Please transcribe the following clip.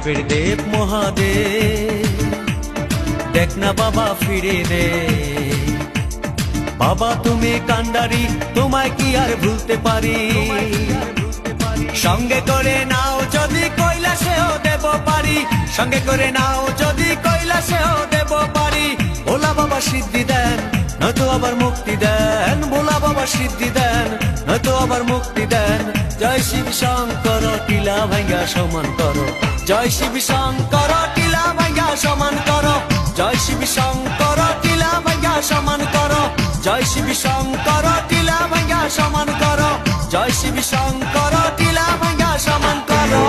দেবের দেব মহাদেব, দেখ না বাবা ফিরে দে। বাবা তুমি কান্ডারি, তোমায় কি আর ভুলতে পারি? সঙ্গে করে নাও যদি কৈলাসেও দেব পারি, সঙ্গে করে নাও যদি কৈলাসেও দেব পারি। ভোলা বাবা সিদ্ধি দেন, নয়তো আবার মুক্তি দেন। ভোলা বাবা সিদ্ধি দেন, নয়তো আবার মুক্তি দেন। জয় শিব শঙ্কর, টিলা ভাইয়া সমান করো। জয় শিব শঙ্কর, টিলা ভাইয়া সমান করো। জয় শিব শঙ্কর, টিলা ভাইয়া সমান করো। জয় শিব শঙ্কর, টিলা ভাইয়া সমান করো। জয় শিব শঙ্কর, টিলা ভাইয়া সমান করো।